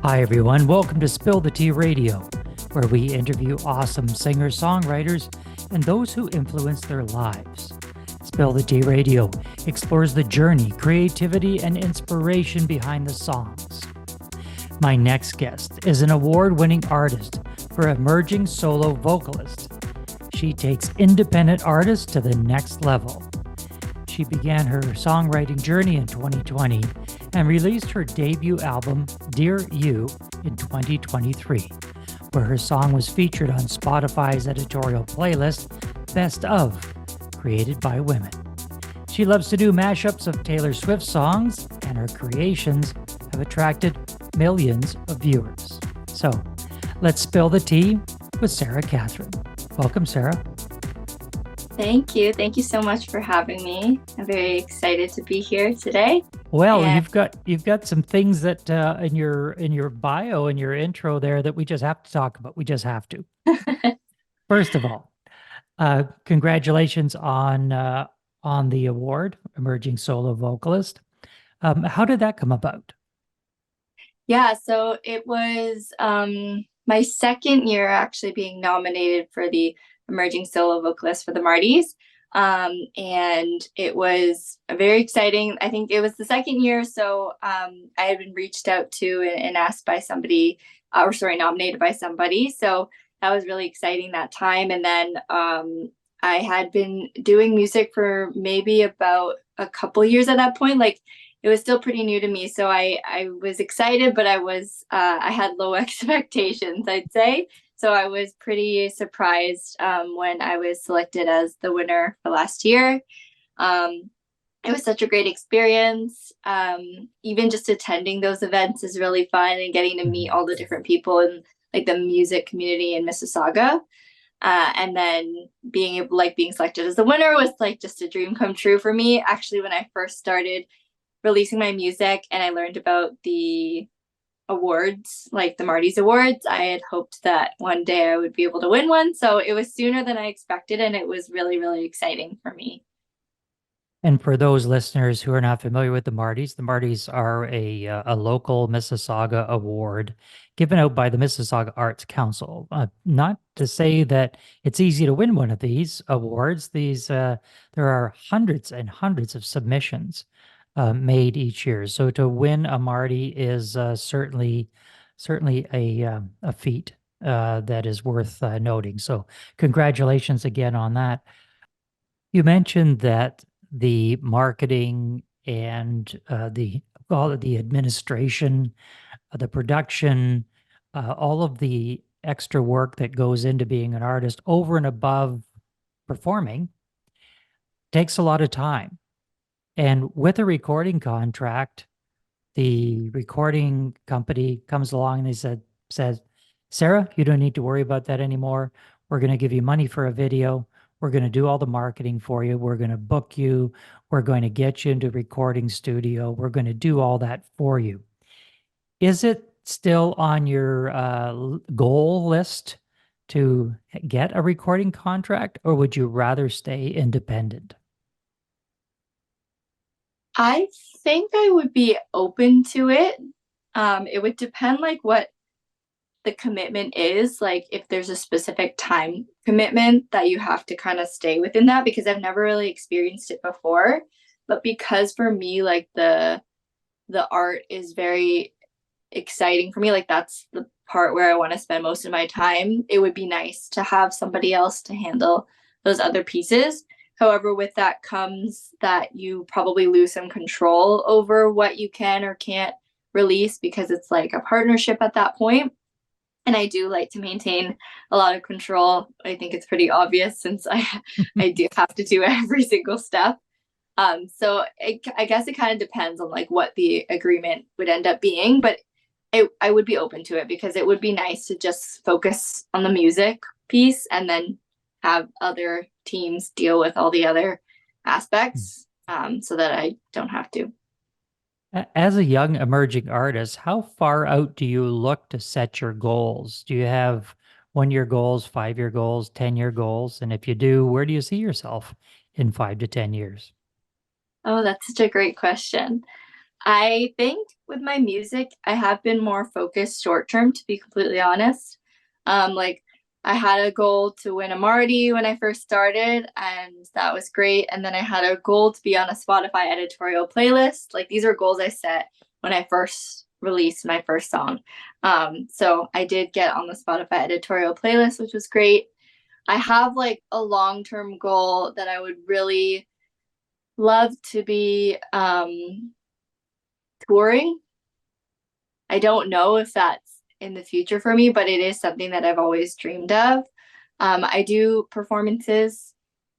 Hi, everyone. Welcome to Spill the Tea Radio, where we interview awesome singers, songwriters, and those who influence their lives. Spill the Tea Radio explores the journey, creativity, and inspiration behind the songs. My next guest is an award-winning artist for emerging solo vocalist. She takes independent artists to the next level. She began her songwriting journey in 2020 and released her debut album, Dear You, in 2023, where her song was featured on Spotify's editorial playlist, Best Of, created by women. She loves to do mashups of Taylor Swift songs, and her creations have attracted millions of viewers. So, let's spill the tea with Sarah Catharine. Welcome, Sarah. Thank you. Thank you so much for having me. I'm very excited to be here today. Well, you've got some things that in your bio and your intro there that we just have to talk about. We just have to. First of all, congratulations on the award, Emerging Solo Vocalist. How did that come about? Yeah, so it was my second year actually being nominated for the Emerging Solo Vocalist for the Martys. And it was very exciting. I think it was the second year, so I had been reached out to and asked by somebody, nominated by somebody. So that was really exciting that time. And then I had been doing music for maybe about a couple years at that point. Like, it was still pretty new to me, so I was excited, but I had low expectations, I'd say. So I was pretty surprised when I was selected as the winner for last year. It was such a great experience. Even just attending those events is really fun, and getting to meet all the different people in like the music community in Mississauga. And then being selected as the winner was like just a dream come true for me. Actually, when I first started releasing my music and I learned about the awards, like the Martys Awards, I had hoped that one day I would be able to win one. So it was sooner than I expected, and it was really, really exciting for me. And for those listeners who are not familiar with the Martys are a local Mississauga award given out by the Mississauga Arts Council. Not to say that it's easy to win one of these awards. There are hundreds and hundreds of submissions made each year. So to win a Marty is certainly a feat that is worth noting. So congratulations again on that. You mentioned that the marketing and all of the administration, the production, all of the extra work that goes into being an artist over and above performing takes a lot of time. And with a recording contract, the recording company comes along and says, Sarah, you don't need to worry about that anymore. We're going to give you money for a video. We're going to do all the marketing for you. We're going to book you. We're going to get you into a recording studio. We're going to do all that for you. Is it still on your goal list to get a recording contract, or would you rather stay independent? I think I would be open to it. It would depend like what the commitment is, like if there's a specific time commitment that you have to kind of stay within that, because I've never really experienced it before. But because for me, like the art is very exciting for me, like that's the part where I want to spend most of my time, it would be nice to have somebody else to handle those other pieces. However, with that comes that you probably lose some control over what you can or can't release, because it's like a partnership at that point. And I do like to maintain a lot of control. I think it's pretty obvious since I do have to do every single step. So I guess it kind of depends on like what the agreement would end up being, but I would be open to it, because it would be nice to just focus on the music piece and then have other teams deal with all the other aspects, so that I don't have to. As a young emerging artist, how far out do you look to set your goals? Do you have 1-year goals, 5-year goals, 10-year goals? And if you do, where do you see yourself in 5 to 10 years? Oh, that's such a great question. I think with my music, I have been more focused short term, to be completely honest. Like I had a goal to win a Marty when I first started, and that was great. And then I had a goal to be on a Spotify editorial playlist. Like these are goals I set when I first released my first song. So I did get on the Spotify editorial playlist, which was great. I have like a long-term goal that I would really love to be touring. I don't know if that's in the future for me, but it is something that I've always dreamed of. I do performances,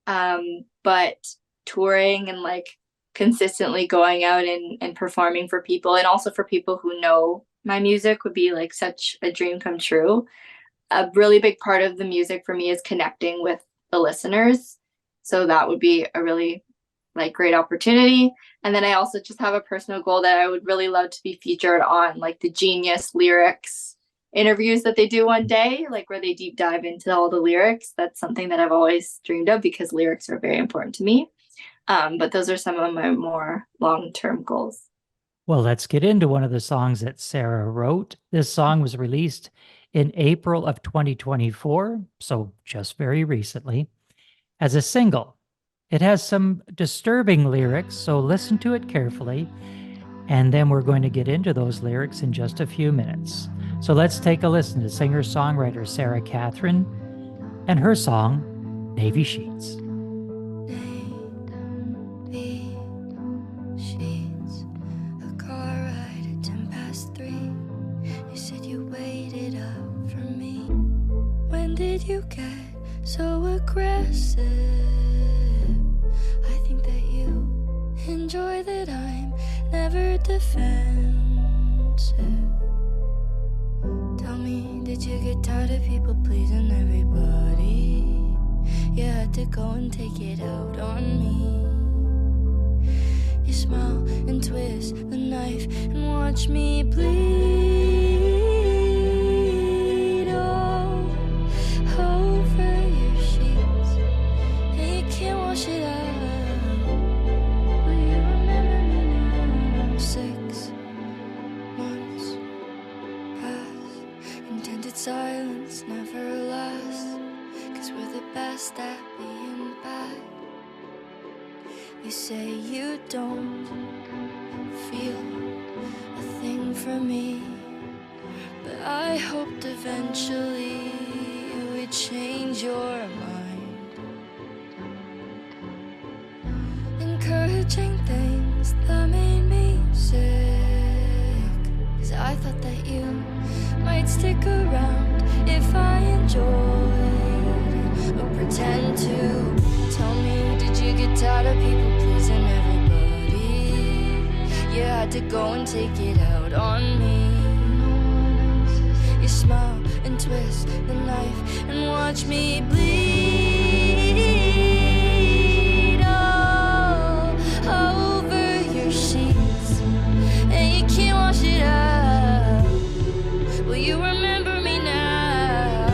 but touring and like consistently going out and performing for people and also for people who know my music would be like such a dream come true. A really big part of the music for me is connecting with the listeners. So that would be a really like great opportunity. And then I also just have a personal goal that I would really love to be featured on like the Genius lyrics interviews that they do one day, like where they deep dive into all the lyrics. That's something that I've always dreamed of because lyrics are very important to me. But those are some of my more long-term goals. Well, let's get into one of the songs that Sarah wrote. This song was released in April of 2024, so just very recently, as a single. It has some disturbing lyrics, so listen to it carefully, and then we're going to get into those lyrics in just a few minutes. So let's take a listen to singer-songwriter Sarah Catharine and her song, Navy Sheets. Navy sheets, a car ride at 3:10. You said you waited up for me. When did you get so aggressive? I think that you enjoy that I'm never defensive. Tell me, did you get tired of people pleasing everybody? You had to go and take it out on me. You smile and twist the knife and watch me bleed all over your sheets, and you can't wash it out. Will you remember me now? 6 months pass, intended silence never lasts, 'cause we're the best at being bad. You say you don't feel a thing for me, but I hoped eventually you would change your mind. Encouraging things that made me sick, 'cause I thought that you might stick around if I enjoyed or pretend to. Tell me, did you get tired of people pleasing everybody? You had to go and take it out on me. You smile and twist the knife and watch me bleed all over your sheets, and you can't wash it out. Will you remember me now?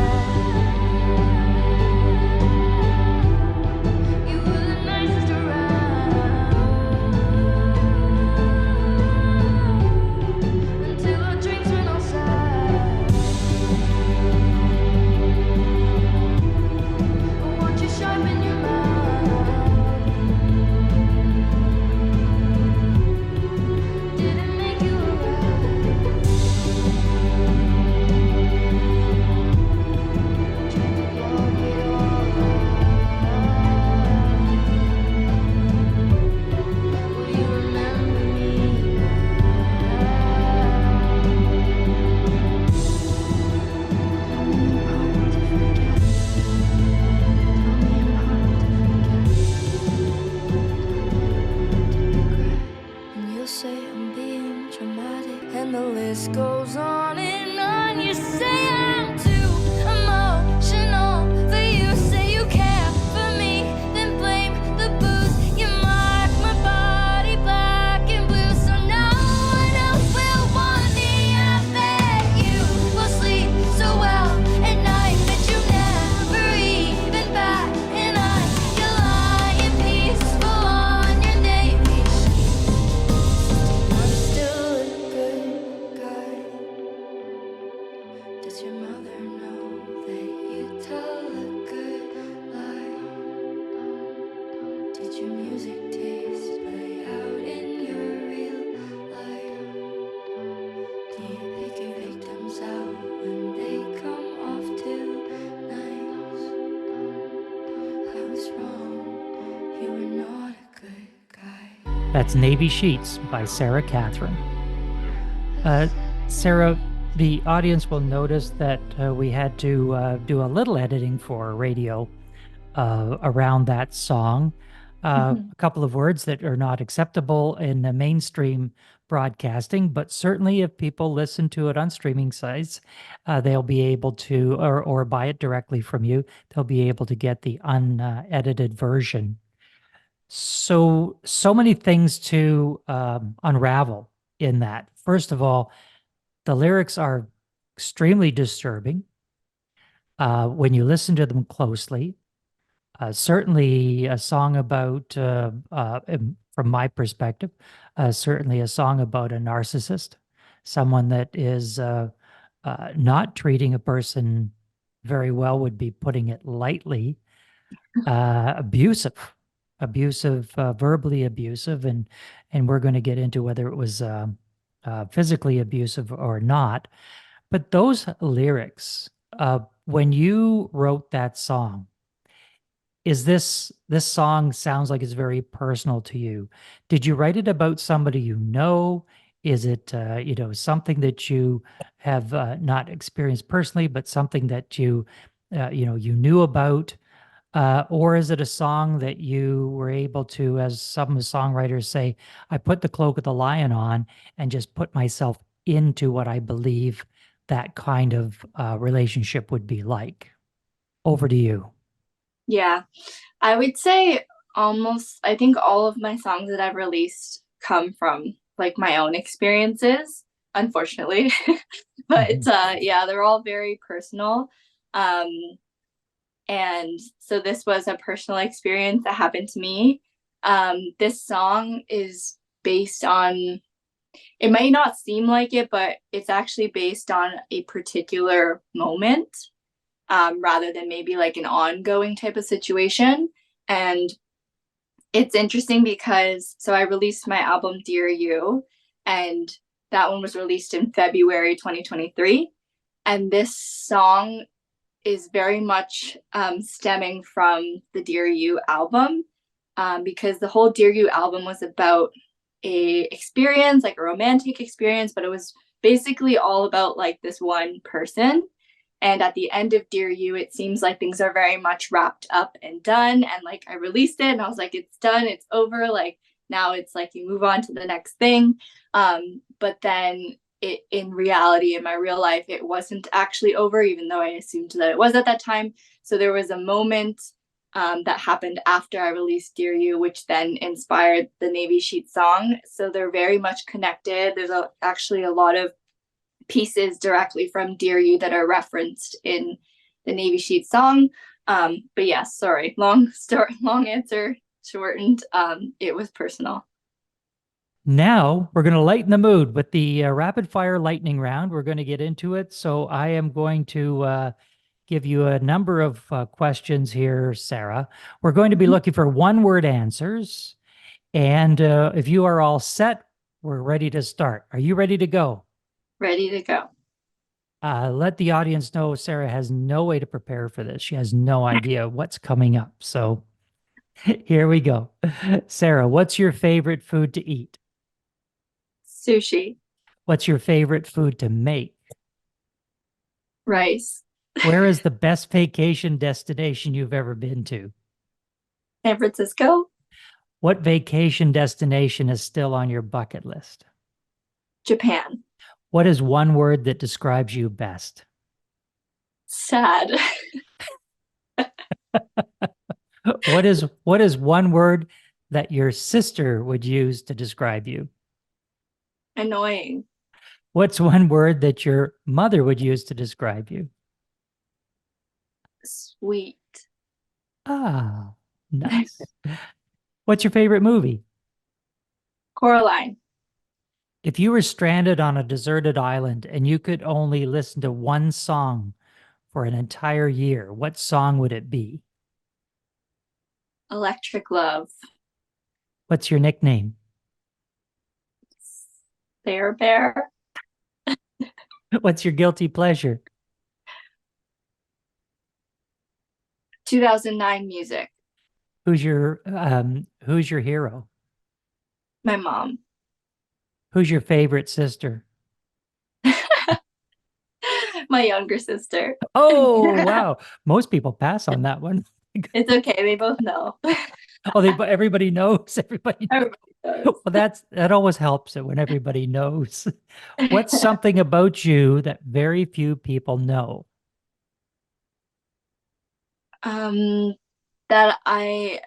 You were the nicest around until our drinks went outside. I want you sharp in your mouth. Didn't make you alright. Tried to block it all out. Will you remember me now? Tell me I'm hard to forget. Tell me I'm hard to regret. And you'll say I'm being dramatic, and the list goes on and on. You say I'm too emotional, but you say you care for me, then blame the booze. You mark my body black and blue, so no one else will want me. I bet you will sleep so well at night that you never even bat an eye. You're lying peaceful on your Navy sheets. 6 months That's Navy Sheets by Sarah Catharine. Sarah, the audience will notice that we had to do a little editing for radio around that song. A couple of words that are not acceptable in the mainstream broadcasting, but certainly if people listen to it on streaming sites, they'll be able to, or buy it directly from you, they'll be able to get the unedited version. So many things to unravel in that. First of all, the lyrics are extremely disturbing when you listen to them closely. Certainly a song about, from my perspective, certainly a song about a narcissist, someone that is not treating a person very well, would be putting it lightly, abusive, verbally abusive, and we're going to get into whether it was physically abusive or not. But those lyrics, when you wrote that song, is this song sounds like it's very personal to you. Did you write it about somebody you know? Is it something that you have not experienced personally, but something that you knew about? Or is it a song that you were able to, as some songwriters say, I put the cloak of the lion on and just put myself into what I believe that kind of relationship would be like? Over to you. Yeah, I would say I think all of my songs that I've released come from like my own experiences, unfortunately. But yeah, they're all very personal. Um, and so this was a personal experience that happened to me. This song is based on, it might not seem like it, but it's actually based on a particular moment, rather than maybe like an ongoing type of situation. And it's interesting because I released my album Dear You, and that one was released in February 2023. And this song is very much stemming from the Dear You album, because the whole Dear You album was about a experience, like a romantic experience, but it was basically all about like this one person. And at the end of Dear You, it seems like things are very much wrapped up and done. And like I released it and I was like, it's done, it's over. Like now it's like you move on to the next thing. But then in reality, in my real life, it wasn't actually over, even though I assumed that it was at that time. So there was a moment that happened after I released Dear You, which then inspired the Navy Sheet song. So they're very much connected. There's actually a lot of pieces directly from Dear You that are referenced in the Navy Sheet song. But yes, sorry, long answer shortened. It was personal. Now we're going to lighten the mood with the rapid fire lightning round. We're going to get into it. So I am going to give you a number of questions here, Sarah. We're going to be looking for one-word answers. And if you are all set, we're ready to start. Are you ready to go? Ready to go. Let the audience know Sarah has no way to prepare for this. She has no idea what's coming up. So here we go. Sarah, what's your favorite food to eat? Sushi. What's your favorite food to make? Rice. Where is the best vacation destination you've ever been to? San Francisco. What vacation destination is still on your bucket list? Japan. What is one word that describes you best? Sad. What is one word that your sister would use to describe you? Annoying. What's one word that your mother would use to describe you? Sweet. Ah, nice. What's your favorite movie? Coraline. If you were stranded on a deserted island and you could only listen to one song for an entire year, what song would it be? Electric Love. What's your nickname? Bear. What's your guilty pleasure? 2009 music. Who's your hero? My mom. Who's your favorite sister? My younger sister. Oh, wow. Most people pass on that one. It's okay. They both know. Oh, everybody knows. Everybody knows. Everybody knows. Well, that always helps it when everybody knows. What's something about you that very few people know? That I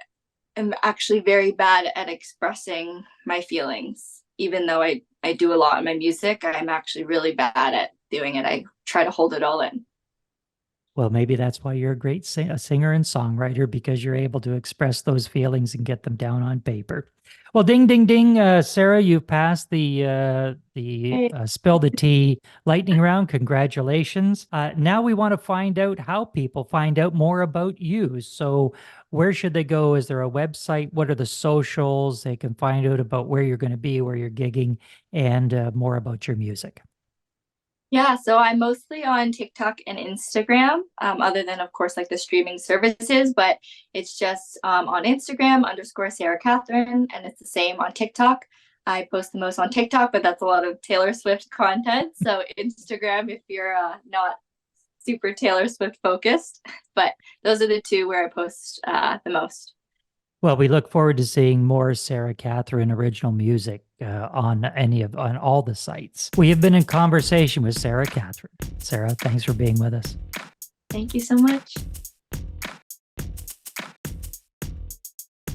am actually very bad at expressing my feelings. Even though I do a lot in my music, I'm actually really bad at doing it. I try to hold it all in. Well, maybe that's why you're a great singer and songwriter, because you're able to express those feelings and get them down on paper. Well, ding, ding, ding, Sarah, you've passed the spill the tea lightning round. Congratulations. Now we want to find out how people find out more about you. So where should they go? Is there a website? What are the socials? They can find out about where you're going to be, where you're gigging, and more about your music. Yeah, so I'm mostly on TikTok and Instagram, other than, of course, like the streaming services, but it's just on Instagram _Sarah Catharine, and it's the same on TikTok. I post the most on TikTok, but that's a lot of Taylor Swift content. So Instagram, if you're not super Taylor Swift focused, but those are the two where I post the most. Well, we look forward to seeing more Sarah Catharine original music on all the sites. We have been in conversation with Sarah Catharine. Sarah, thanks for being with us. Thank you so much.